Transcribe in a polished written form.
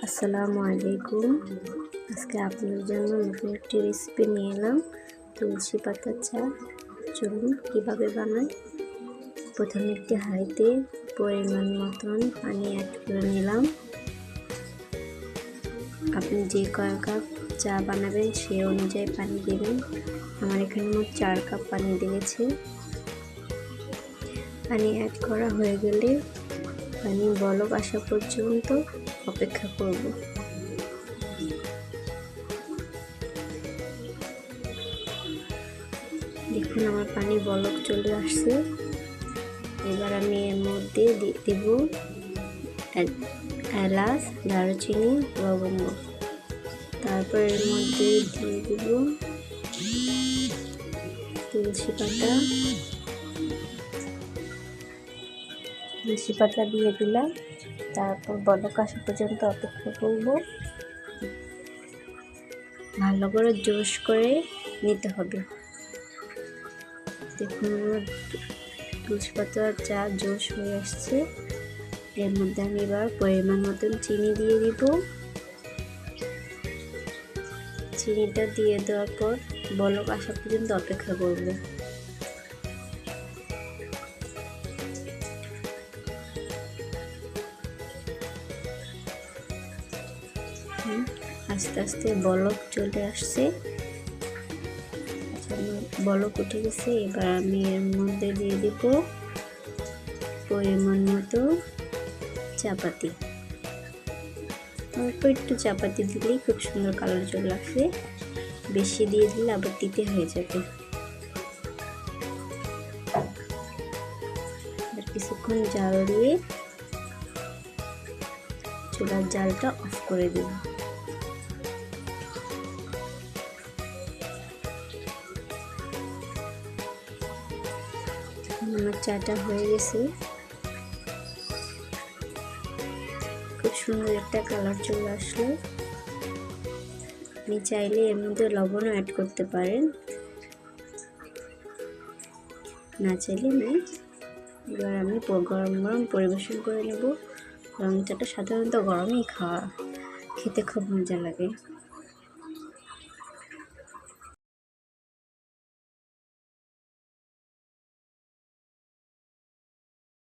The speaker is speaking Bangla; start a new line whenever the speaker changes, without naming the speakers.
আসসালামু আলাইকুম। আজকে আপনাদের জন্য নতুন একটি রেসিপি নিয়ে এলাম, তুলসী পাতার চা। চলুন কীভাবে বানাই। প্রথমে একটি হাঁড়িতে পরিমাণ মতন পানি অ্যাড করে নিলাম। আপনি যে কয় কাপ চা বানাবেন সেই অনুযায়ী পানি দেবেন। আমার এখানে মোট 4 কাপ পানি লেগেছে। পানি অ্যাড করা হয়ে গেলে পানি বলক আসা পর্যন্ত অপেক্ষা করব। দেখুন আমার পানি বলক চলে আসছে। এবার আমি এর মধ্যে দিয়ে দেব এলাচ, দারুচিনি, লবঙ্গ। তারপর এর মধ্যে দিয়ে দেব তুলসী পাতা দিয়ে দিলাম। তারপর বলক আসা পর্যন্ত অপেক্ষা করব। ভালো করে জোশ করে নিতে হবে। দেখুন আমার তুলসী পাতার চা জোশ হয়ে আসছে। এর মধ্যে আমি এবার পরিমাণ মতন চিনি দিয়ে দিব। চিনিটা দিয়ে দেওয়ার পর বলক আসা পর্যন্ত অপেক্ষা করব। আস্তে আস্তে বলক চলে আসছে, বলক উঠে গেছে। এবার আমি এর মধ্যে দিয়ে দিব পরিমাণ মতো চাপাতি। অল্প একটু চাপাতি দিলেই খুব সুন্দর কালার চলে আসবে। বেশি দিয়ে দিলে আবার তিতে হয়ে যাবে। কিছুক্ষণ জাল দিয়ে চুলার জালটা অফ করে দেব। আমার চাটা হয়ে গেছে। খুব সুন্দর একটা কালার চলে আসলো। আপনি চাইলে এর মধ্যে লবণও অ্যাড করতে পারেন, না চাইলে নেই। এবার আমি গরম গরম পরিবেশন করে নেব। গরম চাটা সাধারণত গরমই খেতে খুব মজা লাগে।